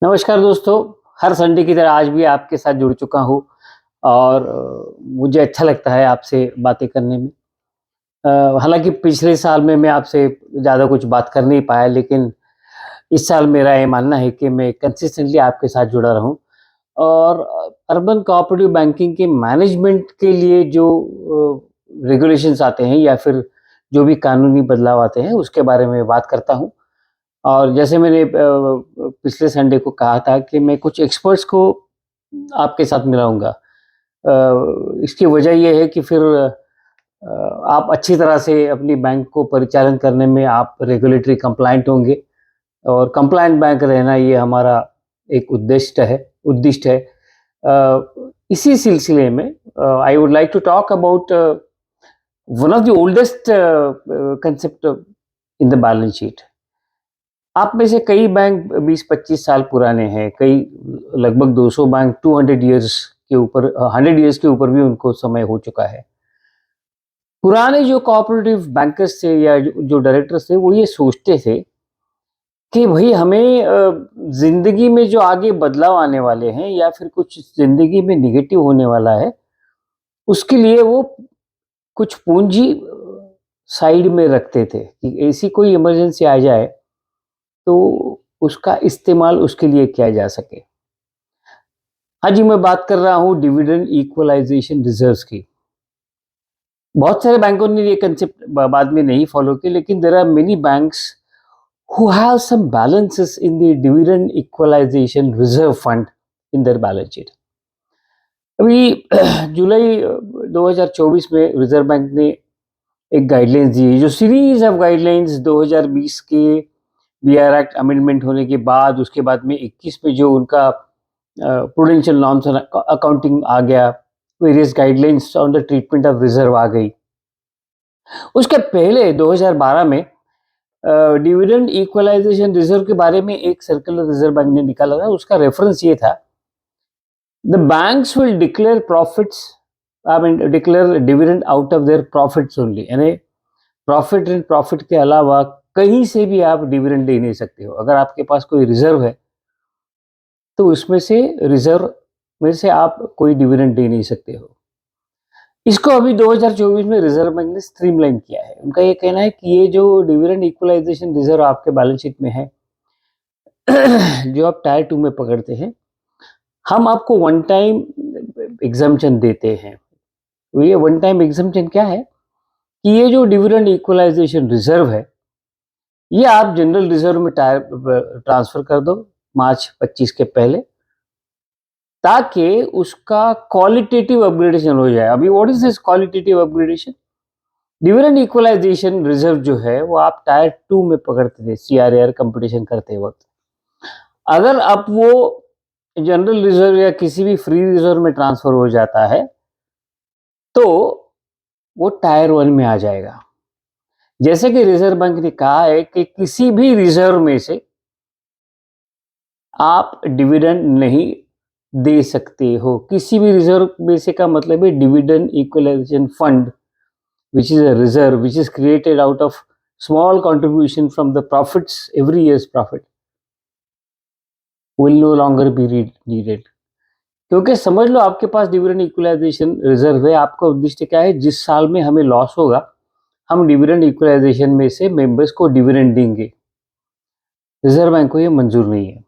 नमस्कार दोस्तों, हर संडे की तरह आज भी आपके साथ जुड़ चुका हूँ और मुझे अच्छा लगता है आपसे बातें करने में। हालाँकि पिछले साल में मैं आपसे ज़्यादा कुछ बात कर नहीं पाया, लेकिन इस साल मेरा ये मानना है कि मैं कंसिस्टेंटली आपके साथ जुड़ा रहूँ और अर्बन कोऑपरेटिव बैंकिंग के मैनेजमेंट के लिए जो रेगुलेशंस आते हैं या फिर जो भी कानूनी बदलाव आते हैं, उसके बारे में बात करता हूँ। और जैसे मैंने पिछले संडे को कहा था कि मैं कुछ एक्सपर्ट्स को आपके साथ मिलाऊँगा। इसकी वजह ये है कि फिर आप अच्छी तरह से अपनी बैंक को परिचालन करने में आप रेगुलेटरी कंप्लायंट होंगे और कंप्लायंट बैंक रहना ये हमारा एक उद्दिष्ट है। इसी सिलसिले में I would like to talk about one of the oldest concept in the balance sheet. आप में से कई बैंक 20-25 साल पुराने हैं, कई लगभग 200 बैंक 200 इयर्स के ऊपर 100 इयर्स के ऊपर भी उनको समय हो चुका है। पुराने जो कोऑपरेटिव बैंकर्स थे या जो डायरेक्टर्स थे, वो ये सोचते थे कि भई हमें ज़िंदगी में जो आगे बदलाव आने वाले हैं या फिर कुछ ज़िंदगी में नेगेटिव होने वाला है, उसके लिए वो कुछ पूँजी साइड में रखते थे कि ऐसी कोई इमरजेंसी आ जाए, तो उसका इस्तेमाल उसके लिए किया जा सके। हाँ जी, मैं बात कर रहा हूँ डिविडेंड इक्वलाइज़ेशन रिज़र्व्स की। बहुत सारे बैंकों ने ये कांसेप्ट बाद में नहीं फॉलो किया, लेकिन there are many banks who have some balances in the dividend equalisation reserve fund in their balance sheet. अभी जुलाई 2024 में रिज़र्व बैंक ने एक गाइडलाइंस दी है, जो सीरीज़ ऑफ गाइडलाइंस 2020 के बीआर एक्ट अमेंडमेंट होने के बाद, उसके बाद में 21 में जो उनका प्रूडेंशियल नॉर्म्स एंड अकाउंटिंग आ गया, various guidelines on the treatment of reserve आ गई। उसके पहले 2012 में डिविडेंड इक्वलाइजेशन रिजर्व के बारे में एक सर्कुलर रिजर्व बैंक ने निकाला था। उसका रेफरेंस ये था, the banks will declare profits, I mean declare dividend out of their profits only, यानी प्रॉफिट के अलावा कहीं से भी आप डिविडेंड दे नहीं सकते हो। अगर आपके पास कोई रिजर्व है, तो उसमें से रिजर्व में से आप कोई डिविडेंड दे नहीं सकते हो। इसको अभी 2024 में रिजर्व बैंक ने स्ट्रीमलाइन किया है। उनका ये कहना है कि ये जो डिविडेंड इक्वलाइजेशन रिजर्व आपके बैलेंस शीट में है, जो आप टायर 2 में पकड़ते हैं, हम आपको वन टाइम एग्जम्पशन देते हैं। तो ये वन टाइम एग्जम्पशन क्या है कि ये जो डिविडेंड इक्वलाइजेशन रिजर्व है, ये आप जनरल रिजर्व में टायर ट्रांसफर कर दो मार्च 25 के पहले, ताकि उसका क्वालिटेटिव अपग्रेडेशन हो जाए। अभी what is this qualitative upgradation? Dividend equalisation reserve जो है वो आप टायर 2 में पकड़ते थे सीआरआर कंपटीशन करते वक्त। अगर अब वो जनरल रिजर्व या किसी भी फ्री रिजर्व में ट्रांसफर हो जाता है, तो वो टायर 1 में आ जाएगा। जैसे कि रिजर्व बैंक ने कहा है कि किसी भी रिजर्व में से आप डिविडेंड नहीं दे सकते हो। किसी भी रिजर्व में से का मतलब है dividend equalisation fund, which is a reserve which is created out of small contribution from the profits, every year's profit, will no longer be needed। क्योंकि समझ लो आपके पास डिविडेंड इक्वलाइजेशन रिजर्व है। आपका उद्देश्य क्या है? जिस साल में हमें लॉस होगा, हम डिविडेंड इक्वलाइजेशन में से मेंबर्स को डिविडेंड देंगे। रिजर्व बैंक को ये मंजूर नहीं है।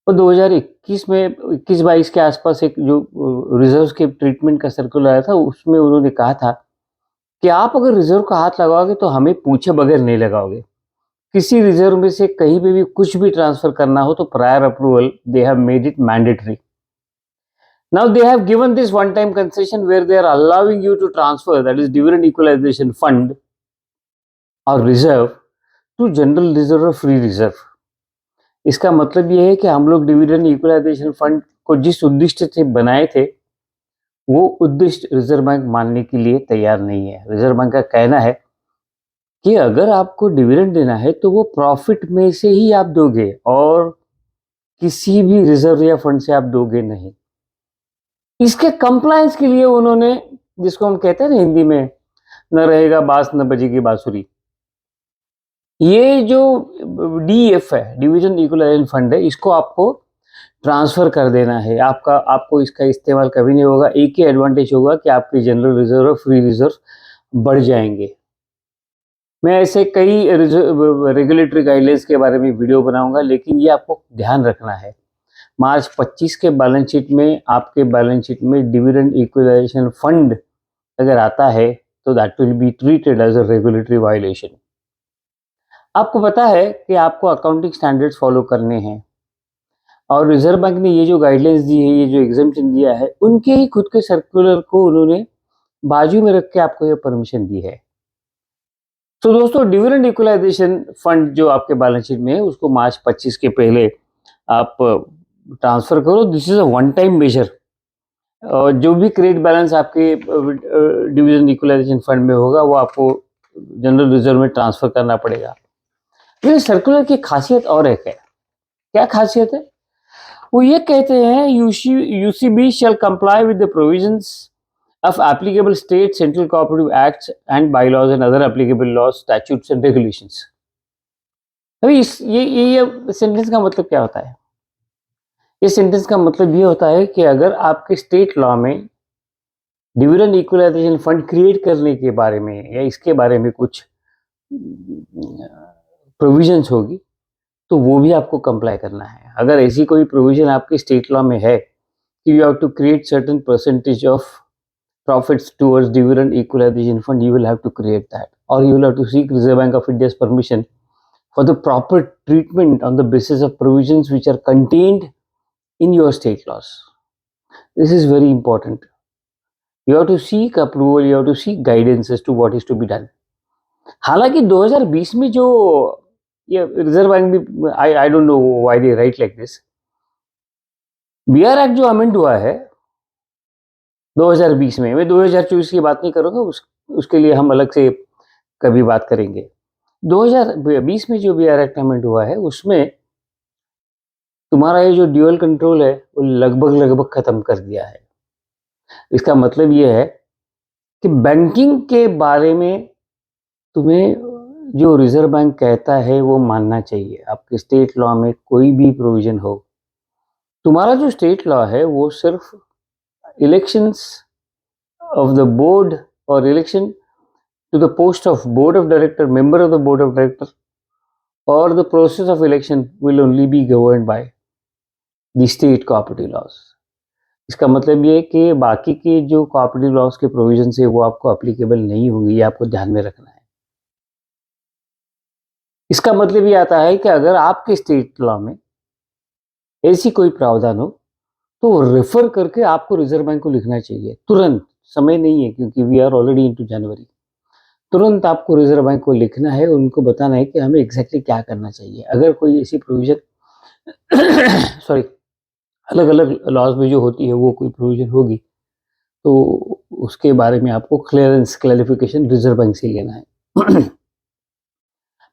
तो 2021 में 21-22 के आसपास एक जो रिजर्व्स के ट्रीटमेंट का सर्कुलर आया था, उसमें उन्होंने कहा था कि आप अगर रिजर्व का हाथ लगाओगे तो हमें पूछे बगैर नहीं लगाओगे। किसी रिजर्व में से कहीं पे भी कुछ भी ट्रांसफर करना हो तो prior approval they have made it mandatory. Now they have given this one time concession where they are allowing you to transfer, that is dividend equalisation fund और रिजर्व, टू जनरल रिजर्व और free reserve. इसका मतलब ये है कि हम लोग dividend equalisation fund को जिस उद्देश्य से बनाए थे, वो उद्देश्य रिजर्व बैंक मानने के लिए तैयार नहीं है। रिजर्व बैंक का कहना है कि अगर आपको डिविडेंड देना है तो वो प्रॉफिट में से ही आप दोगे और किसी भी रिजर्व या फंड से आप दोगे नहीं। इसके कंप्लायंस के लिए उन्होंने, जिसको हम कहते हैं ना हिंदी में, न रहेगा बांस न बजेगी बांसुरी, ये जो डीईएफ है, डिविजन इक्विलाइजेशन फंड है, इसको आपको ट्रांसफर कर देना है। आपको इसका इस्तेमाल कभी नहीं होगा। एक ही एडवांटेज होगा कि आपकी जनरल रिजर्व और फ्री रिजर्व बढ़ जाएंगे। मैं ऐसे कई रेगुलेटरी गाइडलाइंस के बारे में वीडियो बनाऊंगा, लेकिन ये आपको ध्यान रखना है। मार्च 25 के बैलेंस शीट में, आपके बैलेंस शीट में डिविडेंड इक्विलाइजेशन फंड अगर आता है तो that will be treated as a regulatory violation. आपको पता है कि आपको अकाउंटिंग स्टैंडर्ड्स फॉलो करने हैं, और रिजर्व बैंक ने ये जो गाइडलाइंस दी है, ये जो एग्जाम्पशन दिया है, उनके ही खुद के सर्कुलर को उन्होंने बाजू में रख के आपको ये परमिशन दी है। तो दोस्तों, डिविडेंड इक्वलाइजेशन फंड जो आपके बैलेंस शीट में है, उसको मार्च 25 के पहले आप ट्रांसफर करो। This is a one time measure. जो भी क्रेडिट बैलेंस आपके डिविडेंड इक्वलाइजेशन फंड में होगा, वो आपको जनरल रिजर्व में ट्रांसफर करना पड़ेगा। ये सर्कुलर की खासियत और एक है। क्या खासियत है? वो ये कहते हैं, UCB shell comply with the provisions of applicable state, central cooperative acts and bylaws and other applicable laws, statutes and regulations। अभी ये सेंटेंस का मतलब क्या होता है? ये सेंटेंस का मतलब ये होता है कि अगर आपके स्टेट लॉ में डिविडेंड इक्वलाइजेशन फंड क्रिएट करने के बारे में या इसके बारे में कुछ प्रोविजंस होगी, तो वो भी आपको कंप्लाई करना है। अगर ऐसी कोई प्रोविजन आपके स्टेट लॉ में है कि you have to create certain percentage of profits towards dividend equalization fund, you will have to create that, or you will have to seek Reserve Bank of India's permission for the proper treatment on the basis of provisions which are contained in your state laws. This is very important. You have to seek approval, you have to seek guidance as to what is to be done. हालांकि 2020 में जो ये reserve bank भी, I don't know why they write like this, BR act जो amend हुआ है 2020 में, मैं 2024 की बात नहीं करूंगा, उसके लिए हम अलग से कभी बात करेंगे। 2020 में जो बीआर एक्ट अमेंड हुआ है, उसमें तुम्हारा ये जो ड्यूअल कंट्रोल है वो लगभग खत्म कर दिया है। इसका मतलब ये है कि बैंकिंग के बारे में तुम्हें जो रिजर्व बैंक कहता है वो मानना चाहिए। आपके स्टेट लॉ में कोई भी प्रोविजन हो, तुम्हारा जो स्टेट लॉ है वो सिर्फ elections of the board or election to the post of board of director, member of the board of director, or the process of election will only be governed by the state cooperative laws। इसका मतलब ये है कि बाकी के जो cooperative laws के provision है वो आपको अप्लीकेबल नहीं होंगे, ये आपको ध्यान में रखना है। इसका मतलब ये आता है कि अगर आपके स्टेट लॉ में ऐसी कोई प्रावधान हो तो रेफर करके आपको रिजर्व बैंक को लिखना चाहिए तुरंत। समय नहीं है, क्योंकि वी आर ऑलरेडी इनटू जनवरी। तुरंत आपको रिजर्व बैंक को लिखना है, उनको बताना है कि हमें एग्जैक्टली क्या करना चाहिए। अगर कोई ऐसी प्रोविजन सॉरी अलग अलग लॉज में जो होती है वो कोई प्रोविजन होगी, तो उसके बारे में आपको क्लैरिफिकेशन रिजर्व बैंक से लेना है।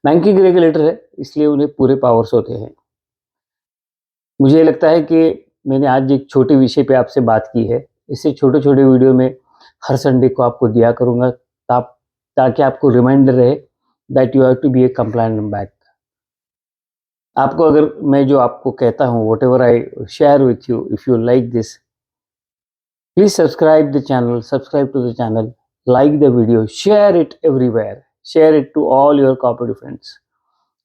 बैंकिंग रेगुलेटर है, इसलिए उन्हें पूरे पावर्स होते हैं। मुझे लगता है कि मैंने आज एक छोटे विषय पे आपसे बात की है। इससे छोटे छोटे वीडियो में हर संडे को आपको दिया करूँगा, ताकि आपको रिमाइंडर रहे that you have to be a compliant bank. आपको अगर मैं जो आपको कहता हूँ, whatever I share with you, if you like this, please subscribe the channel, like the video, share it everywhere, share it to all your cooperative friends,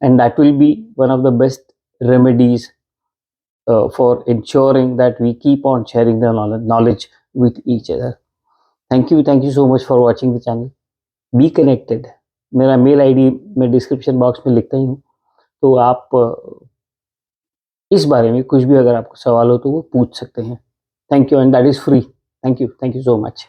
and that will be one of the best remedies for ensuring that we keep on sharing the knowledge with each other. Thank you so much for watching the channel. Be connected. मेरा mail ID मैं description box में लिखता ही हूँ, तो आप इस बारे में कुछ भी अगर आपको सवाल हो तो वो पूछ सकते हैं। Thank you, and that is free. Thank you so much.